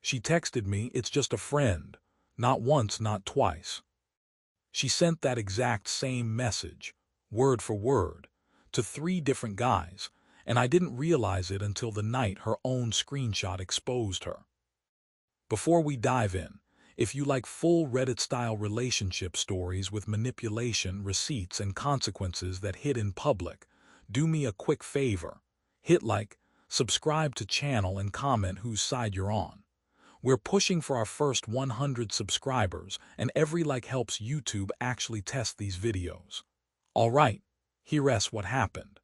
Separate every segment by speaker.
Speaker 1: She texted me, "It's just a friend." Not once, not twice. She sent that exact same message, word for word, to 3 different guys, and I didn't realize it until the night her own screenshot exposed her. Before we dive in, if you like full Reddit-style relationship stories with manipulation, receipts, and consequences that hit in public, do me a quick favor. Hit like, subscribe to channel, and comment whose side you're on. We're pushing for our first 100 subscribers, and every like helps YouTube actually test these videos. Alright, here's what happened.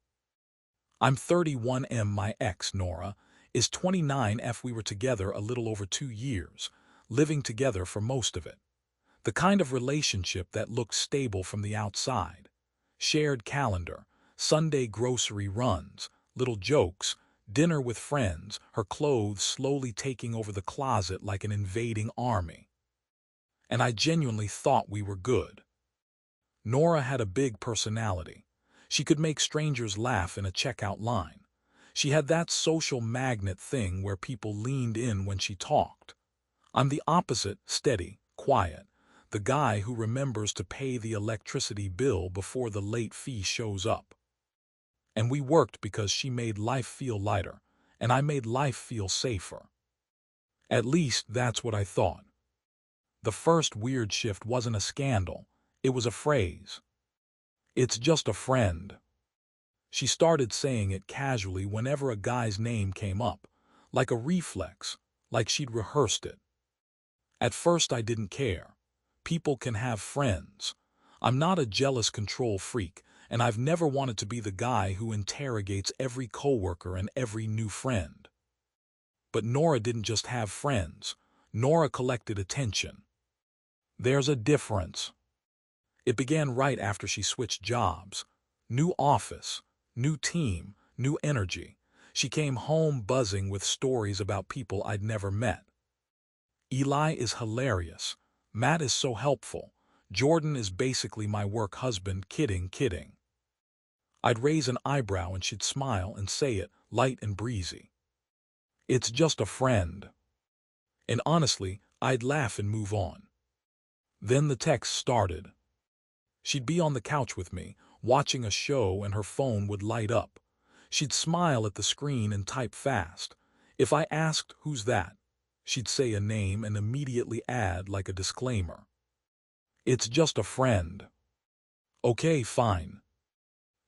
Speaker 1: I'm 31 m. My ex, Nora, is 29 f. We were together a little over 2 years, living together for most of it. The kind of relationship that looked stable from the outside. Shared calendar, Sunday grocery runs, little jokes, dinner with friends, her clothes slowly taking over the closet like an invading army. And I genuinely thought we were good. Nora had a big personality. She could make strangers laugh in a checkout line. She had that social magnet thing where people leaned in when she talked. I'm the opposite, steady, quiet, the guy who remembers to pay the electricity bill before the late fee shows up. And we worked because she made life feel lighter, and I made life feel safer. At least that's what I thought. The first weird shift wasn't a scandal, it was a phrase. "It's just a friend." She started saying it casually whenever a guy's name came up, like a reflex, like she'd rehearsed it. At first I didn't care. People can have friends. I'm not a jealous control freak, and I've never wanted to be the guy who interrogates every coworker and every new friend. But Nora didn't just have friends. Nora collected attention. There's a difference. It began right after she switched jobs. New office, new team, new energy. She came home buzzing with stories about people I'd never met. Eli is hilarious. Matt is so helpful. Jordan is basically my work husband. Kidding, kidding. I'd raise an eyebrow and she'd smile and say it, light and breezy. "It's just a friend." And honestly, I'd laugh and move on. Then the text started. She'd be on the couch with me, watching a show, and her phone would light up. She'd smile at the screen and type fast. If I asked, "Who's that?" she'd say a name and immediately add like a disclaimer. "It's just a friend." Okay, fine.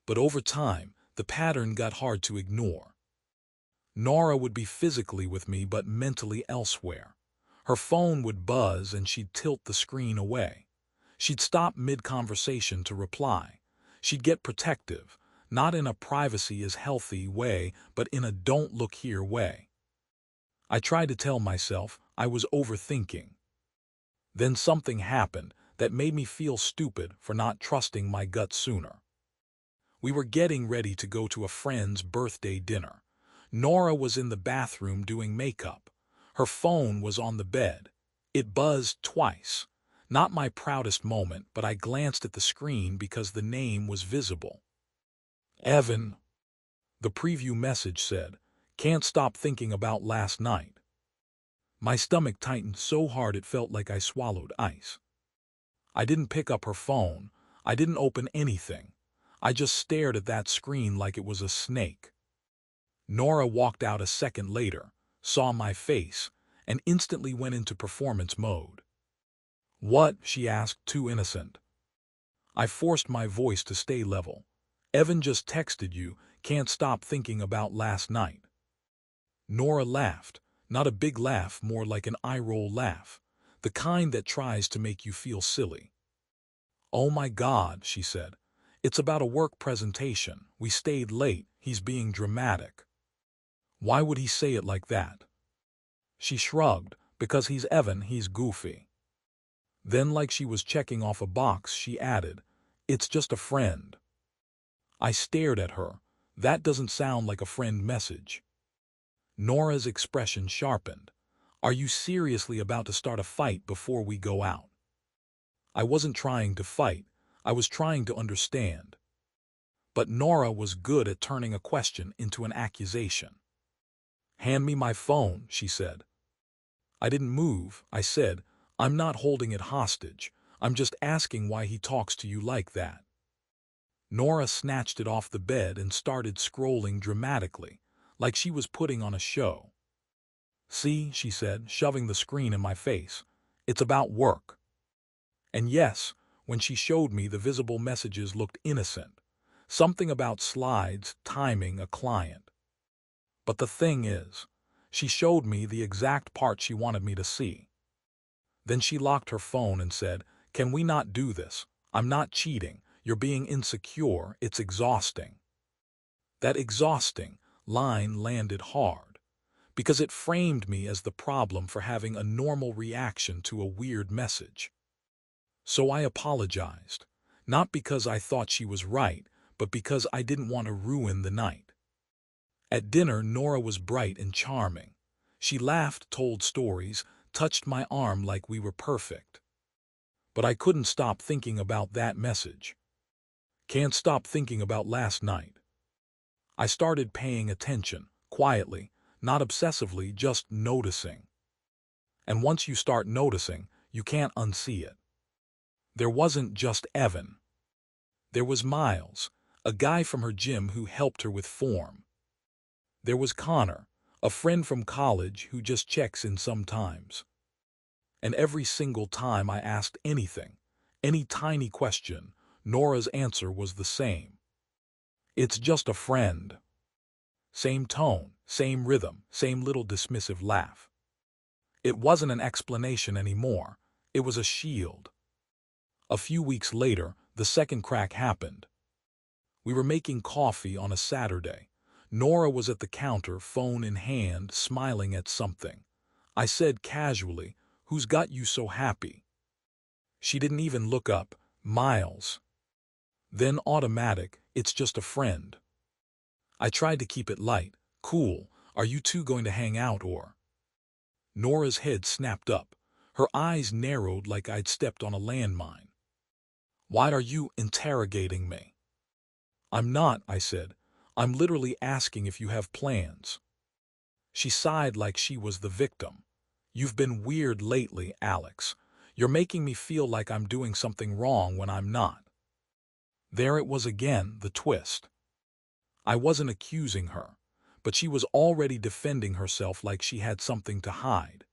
Speaker 1: But over time, the pattern got hard to ignore. Nora would be physically with me but mentally elsewhere. Her phone would buzz and she'd tilt the screen away. She'd stop mid-conversation to reply. She'd get protective, not in a privacy is healthy way, but in a don't look here way. I tried to tell myself I was overthinking. Then something happened that made me feel stupid for not trusting my gut sooner. We were getting ready to go to a friend's birthday dinner. Nora was in the bathroom doing makeup. Her phone was on the bed. It buzzed twice. Not my proudest moment, but I glanced at the screen because the name was visible. "Evan," the preview message said, "can't stop thinking about last night." My stomach tightened so hard it felt like I swallowed ice. I didn't pick up her phone. I didn't open anything. I just stared at that screen like it was a snake. Nora walked out a second later, saw my face, and instantly went into performance mode. "What?" she asked, too innocent. I forced my voice to stay level. "Evan just texted you, can't stop thinking about last night." Nora laughed, not a big laugh, more like an eye-roll laugh, the kind that tries to make you feel silly. "Oh my God," she said. "It's about a work presentation. We stayed late. He's being dramatic." "Why would he say it like that?" She shrugged. "Because he's Evan, he's goofy." Then, like she was checking off a box, she added, "It's just a friend." I stared at her. That doesn't sound like a friend message. Nora's expression sharpened. "Are you seriously about to start a fight before we go out?" I wasn't trying to fight. I was trying to understand. But Nora was good at turning a question into an accusation. "Hand me my phone," she said. I didn't move. I said, I'm not holding it hostage. I'm just asking why he talks to you like that. Nora snatched it off the bed and started scrolling dramatically, like she was putting on a show. See, she said, shoving the screen in my face. It's about work. And yes, when she showed me, the visible messages looked innocent. Something about slides, timing, a client. But the thing is, she showed me the exact part she wanted me to see. Then she locked her phone and said, "Can we not do this? I'm not cheating. You're being insecure. It's exhausting." That exhausting line landed hard, because it framed me as the problem for having a normal reaction to a weird message. So I apologized, not because I thought she was right, but because I didn't want to ruin the night. At dinner, Nora was bright and charming. She laughed, told stories, touched my arm like we were perfect. But I couldn't stop thinking about that message. Can't stop thinking about last night. I started paying attention, quietly, not obsessively, just noticing. And once you start noticing, you can't unsee it. There wasn't just Evan. There was Miles, a guy from her gym who helped her with form. There was Connor, a friend from college who just checks in sometimes. And every single time I asked anything, any tiny question, Nora's answer was the same. It's just a friend. Same tone, same rhythm, same little dismissive laugh. It wasn't an explanation anymore. It was a shield. A few weeks later, the second crack happened. We were making coffee on a Saturday. Nora was at the counter, phone in hand, smiling at something. I said casually, "Who's got you so happy?" She didn't even look up. "Miles." Then automatic, "It's just a friend." I tried to keep it light. "Cool. Are you two going to hang out or?" Nora's head snapped up. Her eyes narrowed like I'd stepped on a landmine. "Why are you interrogating me?" "I'm not," I said. "I'm literally asking if you have plans." She sighed like she was the victim. "You've been weird lately, Alex. You're making me feel like I'm doing something wrong when I'm not." There it was again, the twist. I wasn't accusing her, but she was already defending herself like she had something to hide.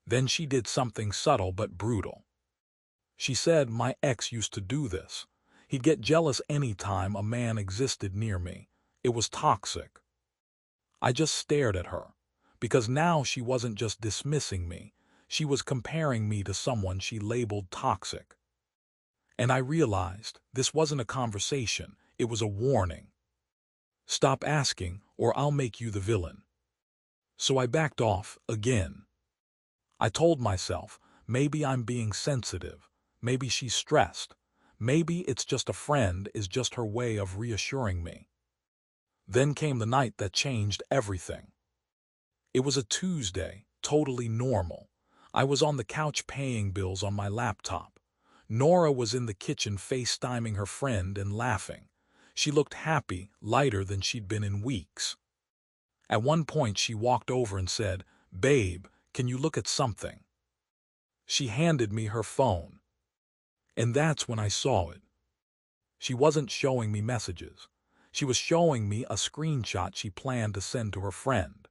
Speaker 1: Then she did something subtle but brutal. She said, "My ex used to do this. He'd get jealous any time a man existed near me. It was toxic." I just stared at her, because now she wasn't just dismissing me, she was comparing me to someone she labeled toxic. And I realized this wasn't a conversation, it was a warning. "Stop asking, or I'll make you the villain." So I backed off, again. I told myself, maybe I'm being sensitive, maybe she's stressed, maybe it's just a friend is just her way of reassuring me. Then came the night that changed everything. It was a Tuesday, totally normal. I was on the couch paying bills on my laptop. Nora was in the kitchen FaceTiming her friend and laughing. She looked happy, lighter than she'd been in weeks. At one point she walked over and said, "Babe, can you look at something?" She handed me her phone. And that's when I saw it. She wasn't showing me messages. She was showing me a screenshot she planned to send to her friend.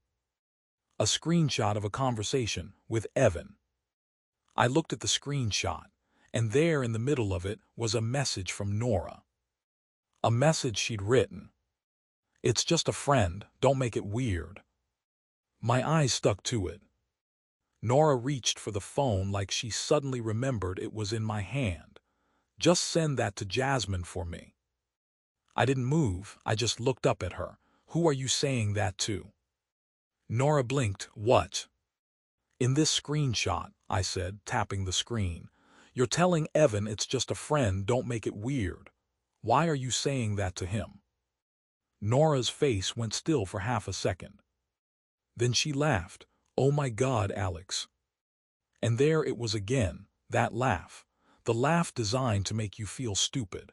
Speaker 1: A screenshot of a conversation with Evan. I looked at the screenshot, and there in the middle of it was a message from Nora. A message she'd written. "It's just a friend, don't make it weird." My eyes stuck to it. Nora reached for the phone like she suddenly remembered it was in my hand. "Just send that to Jasmine for me." I didn't move, I just looked up at her. "Who are you saying that to?" Nora blinked. "What?" "In this screenshot," I said, tapping the screen. "You're telling Evan it's just a friend, don't make it weird. Why are you saying that to him?" Nora's face went still for half a second. Then she laughed. "Oh my God, Alex." And there it was again, that laugh. The laugh designed to make you feel stupid.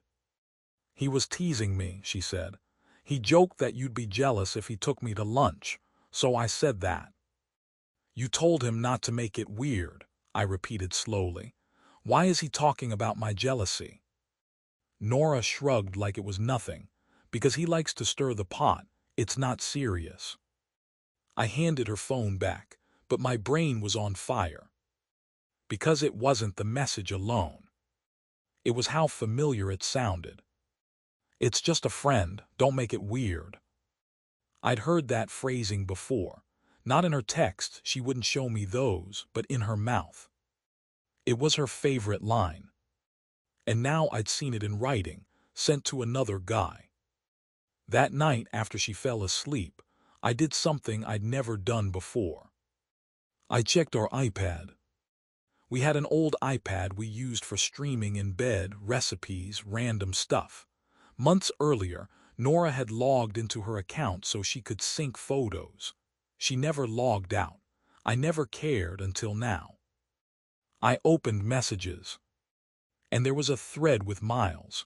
Speaker 1: "He was teasing me," she said. "He joked that you'd be jealous if he took me to lunch, so I said that." You told him not to make it weird, I repeated slowly. Why is he talking about my jealousy? Nora shrugged like it was nothing. Because he likes to stir the pot, it's not serious. I handed her phone back, but my brain was on fire. Because it wasn't the message alone. It was how familiar it sounded. It's just a friend, don't make it weird. I'd heard that phrasing before. Not in her text, she wouldn't show me those, but in her mouth. It was her favorite line. And now I'd seen it in writing, sent to another guy. That night after she fell asleep, I did something I'd never done before. I checked our iPad. We had an old iPad we used for streaming in bed, recipes, random stuff. Months earlier, Nora had logged into her account so she could sync photos. She never logged out. I never cared until now. I opened messages. And there was a thread with Miles.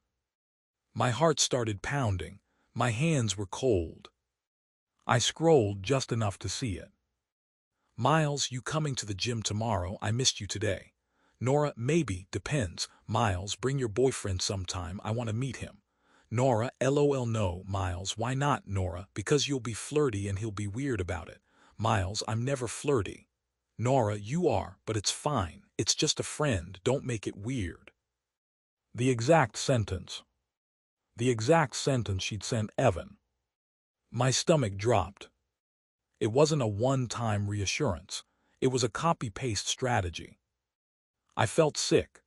Speaker 1: My heart started pounding. My hands were cold. I scrolled just enough to see it. Miles, you coming to the gym tomorrow? I missed you today. Nora, maybe, depends. Miles, bring your boyfriend sometime. I want to meet him. Nora, LOL no. Miles, why not, Nora? Because you'll be flirty and he'll be weird about it. Miles, I'm never flirty. Nora, you are, but it's fine. It's just a friend. Don't make it weird. The exact sentence. The exact sentence she'd sent Evan. My stomach dropped. It wasn't a one-time reassurance. It was a copy-paste strategy. I felt sick,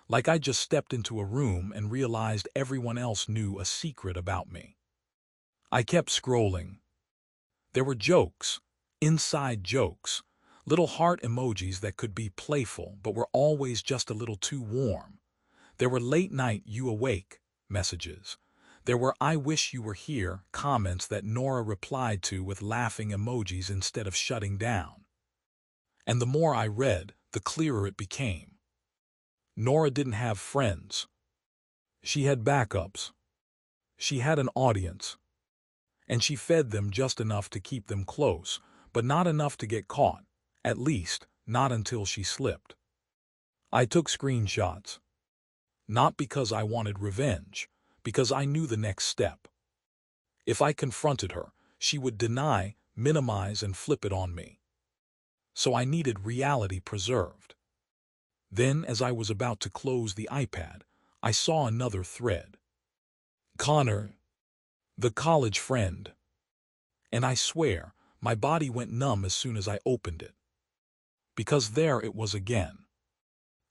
Speaker 1: like I just stepped into a room and realized everyone else knew a secret about me. I kept scrolling. There were jokes, inside jokes, little heart emojis that could be playful but were always just a little too warm. There were late-night "you awake" messages. There were "I wish you were here" comments that Nora replied to with laughing emojis instead of shutting down. And the more I read, the clearer it became. Nora didn't have friends. She had backups. She had an audience. And she fed them just enough to keep them close, but not enough to get caught, at least, not until she slipped. I took screenshots. Not because I wanted revenge, because I knew the next step. If I confronted her, she would deny, minimize, and flip it on me. So I needed reality preserved. Then, as I was about to close the iPad, I saw another thread. Connor, the college friend. And I swear, my body went numb as soon as I opened it. Because there it was again.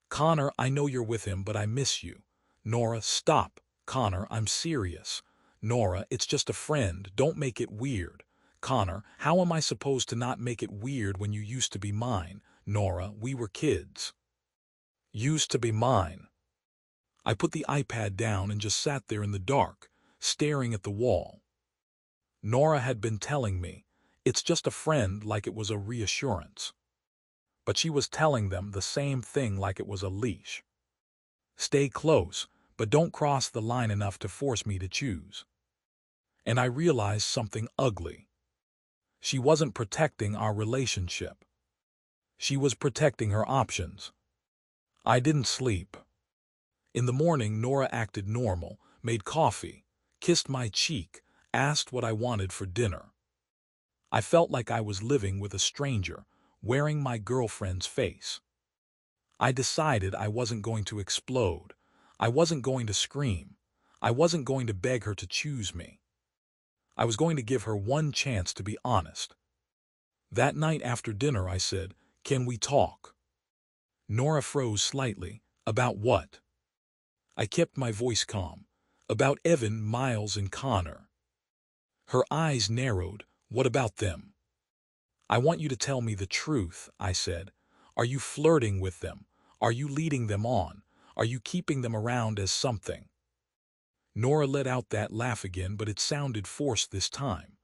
Speaker 1: Connor, I know you're with him, but I miss you. Nora, stop. Connor, I'm serious. Nora, it's just a friend. Don't make it weird. Connor, how am I supposed to not make it weird when you used to be mine? Nora, we were kids. Used to be mine. I put the iPad down and just sat there in the dark, staring at the wall. Nora had been telling me, it's just a friend, like it was a reassurance. But she was telling them the same thing like it was a leash. Stay close, but don't cross the line enough to force me to choose. And I realized something ugly. She wasn't protecting our relationship. She was protecting her options. I didn't sleep. In the morning, Nora acted normal, made coffee, kissed my cheek, asked what I wanted for dinner. I felt like I was living with a stranger, wearing my girlfriend's face. I decided I wasn't going to explode. I wasn't going to scream. I wasn't going to beg her to choose me. I was going to give her one chance to be honest. That night after dinner I said, "Can we talk?" Nora froze slightly. About what? I kept my voice calm. About Evan, Miles, and Connor. Her eyes narrowed. What about them? I want you to tell me the truth, I said. Are you flirting with them? Are you leading them on? Are you keeping them around as something? Nora let out that laugh again, but it sounded forced this time.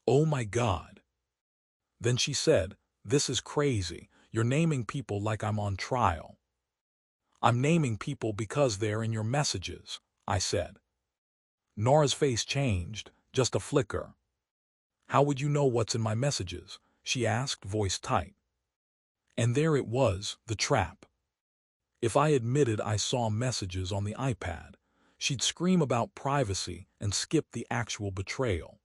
Speaker 1: Oh my God. Then she said, this is crazy. You're naming people like I'm on trial. I'm naming people because they're in your messages, I said. Nora's face changed, just a flicker. How would you know what's in my messages? She asked, voice tight. And there it was, the trap. If I admitted I saw messages on the iPad, she'd scream about privacy and skip the actual betrayal.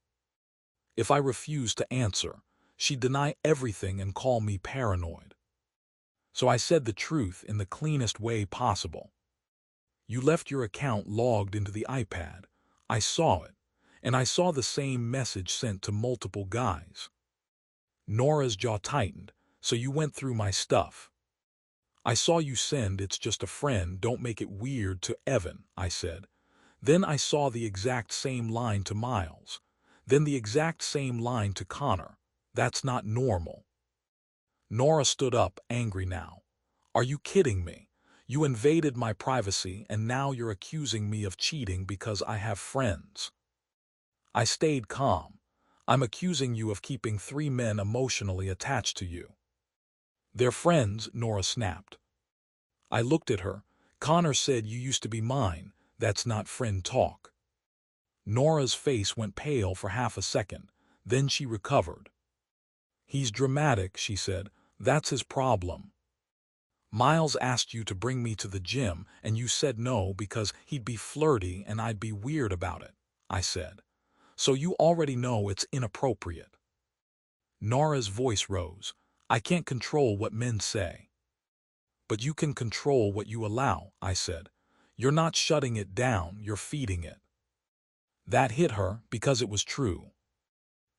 Speaker 1: If I refused to answer, she'd deny everything and call me paranoid. So I said the truth in the cleanest way possible. You left your account logged into the iPad. I saw it, and I saw the same message sent to multiple guys. Nora's jaw tightened. So you went through my stuff. I saw you send "it's just a friend, don't make it weird" to Evan, I said. Then I saw the exact same line to Miles. Then the exact same line to Connor. That's not normal. Nora stood up, angry now. Are you kidding me? You invaded my privacy and now you're accusing me of cheating because I have friends. I stayed calm. I'm accusing you of keeping 3 men emotionally attached to you. They're friends, Nora snapped. I looked at her. Connor said you used to be mine. That's not friend talk. Nora's face went pale for half a second. Then she recovered. He's dramatic, she said. That's his problem. Miles asked you to bring me to the gym and you said no because he'd be flirty and I'd be weird about it, I said. So you already know it's inappropriate. Nora's voice rose. I can't control what men say. But you can control what you allow, I said. You're not shutting it down, you're feeding it. That hit her because it was true.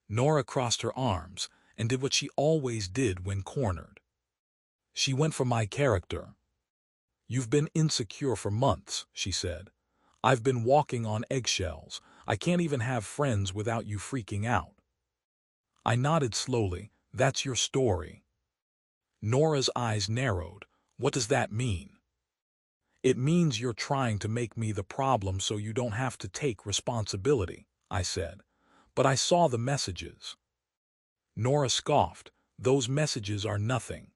Speaker 1: Nora crossed her arms and did what she always did when cornered. She went for my character. You've been insecure for months, she said. I've been walking on eggshells. I can't even have friends without you freaking out. I nodded slowly. That's your story. Nora's eyes narrowed. What does that mean? It means you're trying to make me the problem so you don't have to take responsibility, I said. But I saw the messages. Nora scoffed. Those messages are nothing.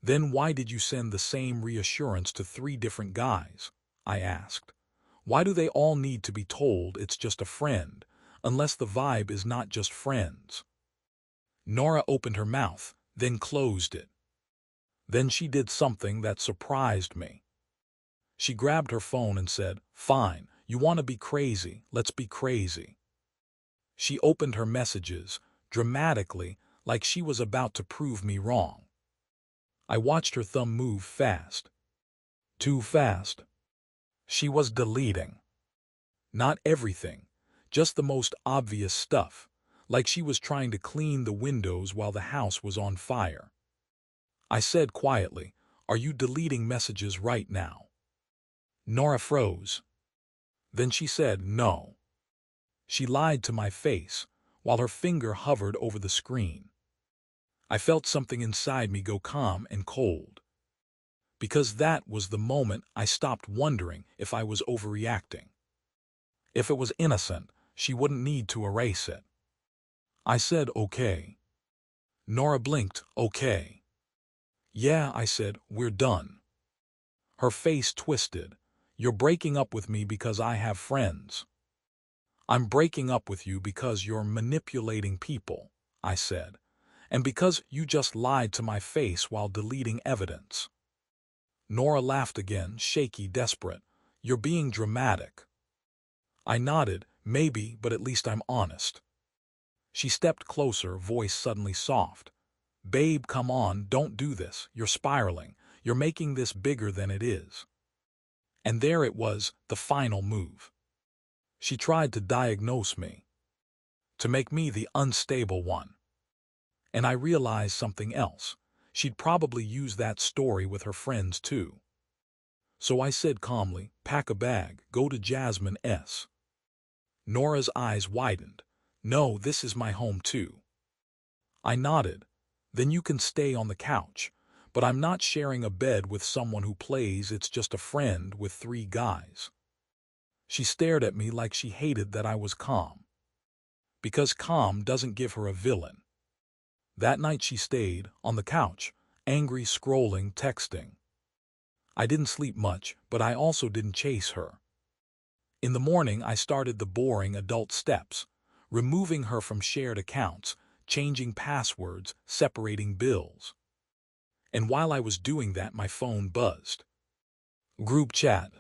Speaker 1: Then why did you send the same reassurance to 3 different guys? I asked. Why do they all need to be told it's just a friend, unless the vibe is not just friends? Nora opened her mouth, then closed it. Then she did something that surprised me. She grabbed her phone and said, Fine, you want to be crazy, let's be crazy. She opened her messages, dramatically, like she was about to prove me wrong. I watched her thumb move fast. Too fast. She was deleting. Not everything, just the most obvious stuff, like she was trying to clean the windows while the house was on fire. I said quietly, Are you deleting messages right now? Nora froze. Then she said no. She lied to my face, while her finger hovered over the screen. I felt something inside me go calm and cold. Because that was the moment I stopped wondering if I was overreacting. If it was innocent, she wouldn't need to erase it. I said, okay. Nora blinked, okay. Yeah, I said, we're done. Her face twisted. You're breaking up with me because I have friends. I'm breaking up with you because you're manipulating people, I said, and because you just lied to my face while deleting evidence. Nora laughed again, shaky, desperate. You're being dramatic. I nodded, maybe, but at least I'm honest. She stepped closer, voice suddenly soft. Babe, come on, don't do this. You're spiraling. You're making this bigger than it is. And there it was, the final move. She tried to diagnose me, to make me the unstable one. And I realized something else. She'd probably use that story with her friends too. So I said calmly, pack a bag, go to Jasmine S. Nora's eyes widened. No, this is my home too. I nodded. Then you can stay on the couch, but I'm not sharing a bed with someone who plays "it's just a friend" with 3 guys. She stared at me like she hated that I was calm. Because calm doesn't give her a villain. That night she stayed, on the couch, angry, scrolling, texting. I didn't sleep much, but I also didn't chase her. In the morning I started the boring adult steps, removing her from shared accounts, changing passwords, separating bills. And while I was doing that, my phone buzzed. Group chat.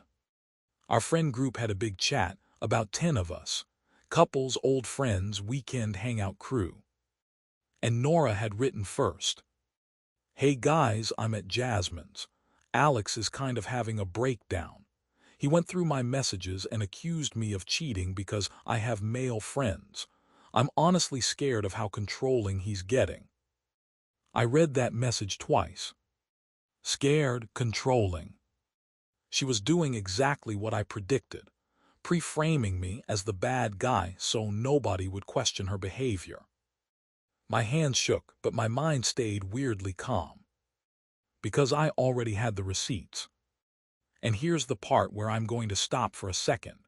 Speaker 1: Our friend group had a big chat, about 10 of us. Couples, old friends, weekend hangout crew. And Nora had written first. Hey guys, I'm at Jasmine's. Alex is kind of having a breakdown. He went through my messages and accused me of cheating because I have male friends. I'm honestly scared of how controlling he's getting. I read that message twice. Scared, controlling. She was doing exactly what I predicted, pre-framing me as the bad guy so nobody would question her behavior. My hands shook, but my mind stayed weirdly calm. Because I already had the receipts. And here's the part where I'm going to stop for a second,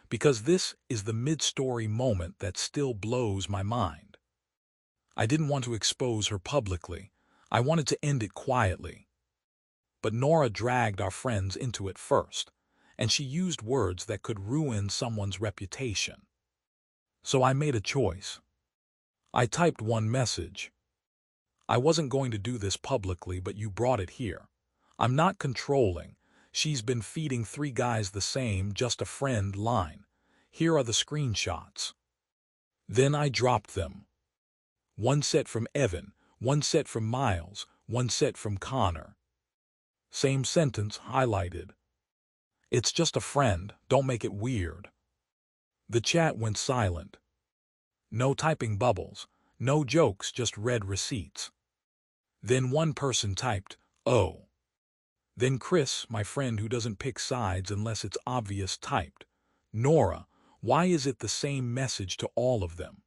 Speaker 1: because this is the mid-story moment that still blows my mind. I didn't want to expose her publicly. I wanted to end it quietly. But Nora dragged our friends into it first, and she used words that could ruin someone's reputation. So I made a choice. I typed one message. I wasn't going to do this publicly, but you brought it here. I'm not controlling. She's been feeding 3 guys the same, just a friend line. Here are the screenshots. Then I dropped them. One set from Evan, one set from Miles, one set from Connor. Same sentence highlighted. It's just a friend, don't make it weird. The chat went silent. No typing bubbles, no jokes, just read receipts. Then one person typed, "Oh." Then Chris, my friend who doesn't pick sides unless it's obvious, typed, "Nora, why is it the same message to all of them?"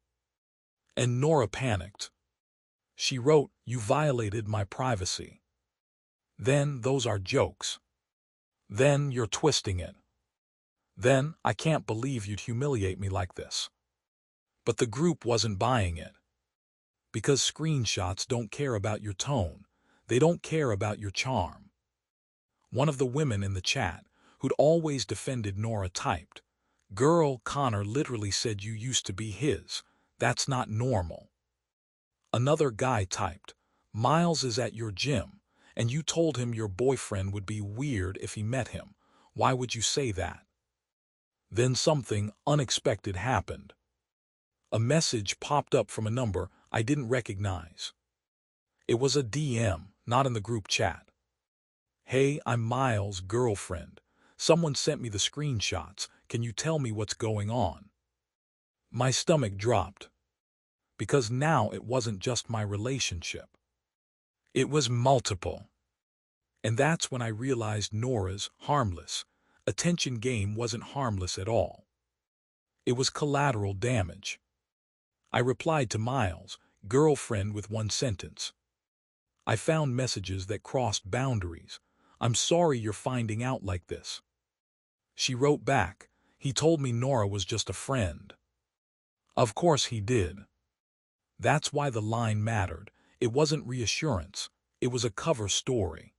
Speaker 1: And Nora panicked. She wrote, "You violated my privacy." Then, "Those are jokes." Then, "You're twisting it." Then, "I can't believe you'd humiliate me like this." But the group wasn't buying it. Because screenshots don't care about your tone. They don't care about your charm. One of the women in the chat, who'd always defended Nora, typed, "Girl, Connor literally said you used to be his. That's not normal." Another guy typed, "Miles is at your gym, and you told him your boyfriend would be weird if he met him. Why would you say that?" Then something unexpected happened. A message popped up from a number I didn't recognize. It was a DM, not in the group chat. "Hey, I'm Miles' girlfriend. Someone sent me the screenshots. Can you tell me what's going on?" My stomach dropped. Because now it wasn't just my relationship. It was multiple. And that's when I realized Nora's harmless attention game wasn't harmless at all. It was collateral damage. I replied to Miles' girlfriend with one sentence. I found messages that crossed boundaries. "I'm sorry you're finding out like this." She wrote back, "He told me Nora was just a friend." Of course he did. That's why the line mattered. It wasn't reassurance. It was a cover story.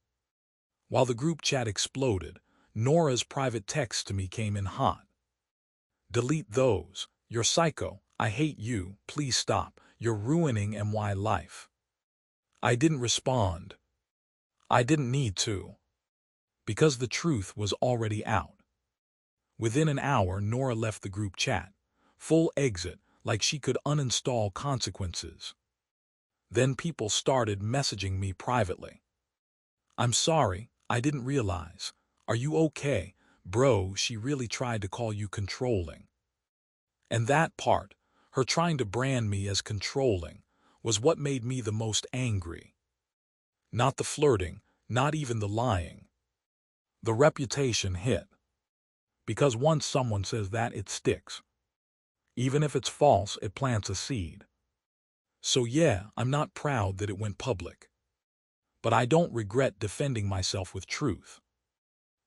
Speaker 1: While the group chat exploded, Nora's private text to me came in hot. "Delete those. You're psycho. I hate you. Please stop. You're ruining my life." I didn't respond. I didn't need to. Because the truth was already out. Within an hour, Nora left the group chat. Full exit, like she could uninstall consequences. Then people started messaging me privately. "I'm sorry, I didn't realize. Are you okay? Bro, she really tried to call you controlling." And that part, her trying to brand me as controlling, was what made me the most angry. Not the flirting, not even the lying. The reputation hit. Because once someone says that, it sticks. Even if it's false, it plants a seed. So yeah, I'm not proud that it went public. But I don't regret defending myself with truth.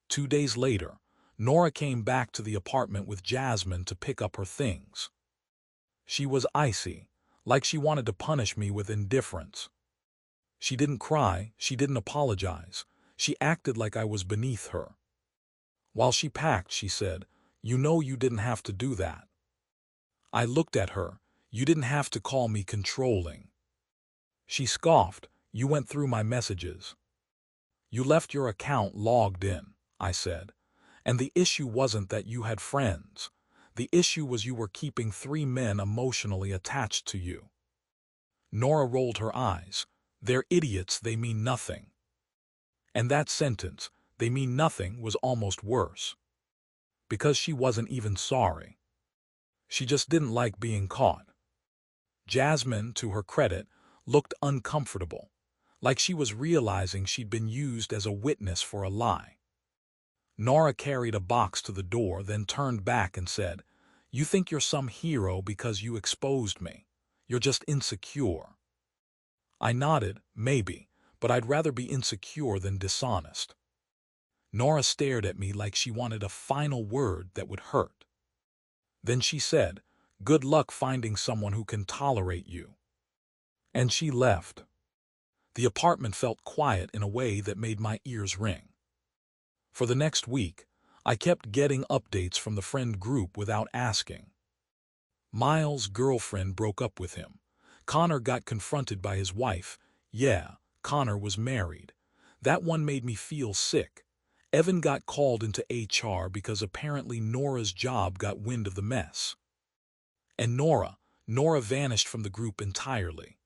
Speaker 1: 2 days later, Nora came back to the apartment with Jasmine to pick up her things. She was icy, like she wanted to punish me with indifference. She didn't cry, she didn't apologize. She acted like I was beneath her. While she packed, she said, "You know you didn't have to do that." I looked at her. "You didn't have to call me controlling." She scoffed, "You went through my messages." You left your account logged in, I said. And the issue wasn't that you had friends. The issue was you were keeping 3 men emotionally attached to you. Nora rolled her eyes. They're idiots, they mean nothing. And that sentence, they mean nothing, was almost worse. Because she wasn't even sorry. She just didn't like being caught. Jasmine, to her credit, looked uncomfortable, like she was realizing she'd been used as a witness for a lie. Nora carried a box to the door, then turned back and said, "You think you're some hero because you exposed me. You're just insecure." I nodded, maybe, but I'd rather be insecure than dishonest. Nora stared at me like she wanted a final word that would hurt. Then she said, "Good luck finding someone who can tolerate you." And she left. The apartment felt quiet in a way that made my ears ring. For the next week, I kept getting updates from the friend group without asking. Miles' girlfriend broke up with him. Connor got confronted by his wife. Yeah, Connor was married. That one made me feel sick. Evan got called into HR because apparently Nora's job got wind of the mess. And Nora vanished from the group entirely.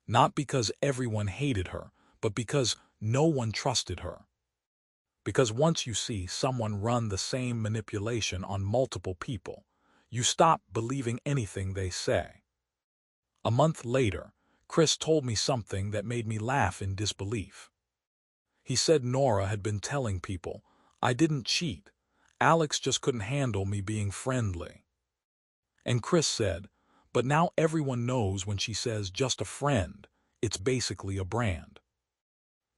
Speaker 1: Not because everyone hated her, but because no one trusted her. Because once you see someone run the same manipulation on multiple people, you stop believing anything they say. A month later, Chris told me something that made me laugh in disbelief. He said Nora had been telling people, "I didn't cheat. Alex just couldn't handle me being friendly." And Chris said, "But now everyone knows when she says just a friend, it's basically a brand."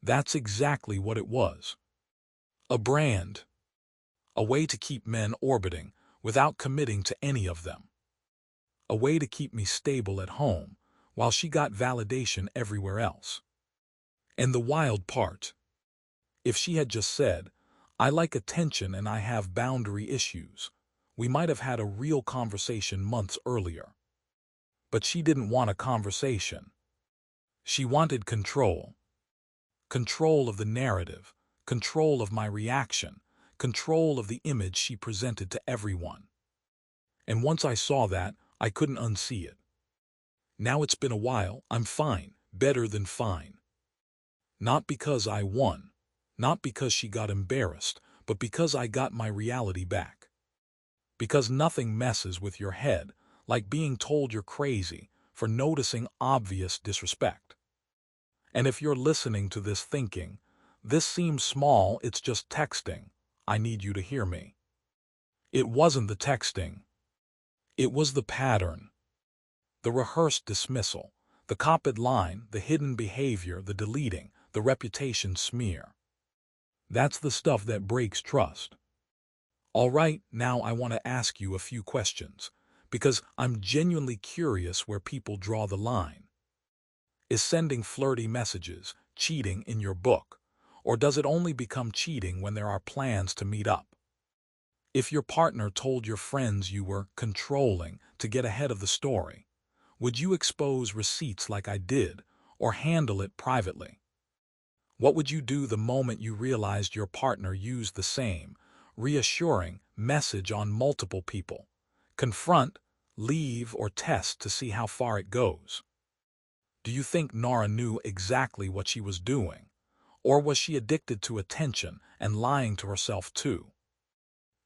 Speaker 1: That's exactly what it was. A brand. A way to keep men orbiting without committing to any of them. A way to keep me stable at home while she got validation everywhere else. And the wild part, if she had just said, "I like attention and I have boundary issues," we might have had a real conversation months earlier. But she didn't want a conversation. She wanted control. Control of the narrative, control of my reaction, control of the image she presented to everyone. And once I saw that, I couldn't unsee it. Now it's been a while, I'm fine, better than fine. Not because I won, not because she got embarrassed, but because I got my reality back. Because nothing messes with your head like being told you're crazy for noticing obvious disrespect. And if you're listening to this thinking, "This seems small, it's just texting," I need you to hear me. It wasn't the texting. It was the pattern. The rehearsed dismissal, the copied line, the hidden behavior, the deleting, the reputation smear. That's the stuff that breaks trust. All right, now I want to ask you a few questions, because I'm genuinely curious where people draw the line. Is sending flirty messages cheating in your book, or does it only become cheating when there are plans to meet up? If your partner told your friends you were controlling to get ahead of the story, would you expose receipts like I did, or handle it privately? What would you do the moment you realized your partner used the same, reassuring message on multiple people? Confront, leave, or test to see how far it goes? Do you think Nora knew exactly what she was doing? Or was she addicted to attention and lying to herself too?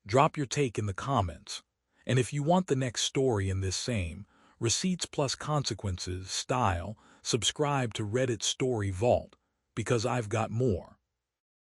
Speaker 1: Drop your take in the comments. And if you want the next story in this same Receipts plus Consequences style, subscribe to Reddit Story Vault, because I've got more.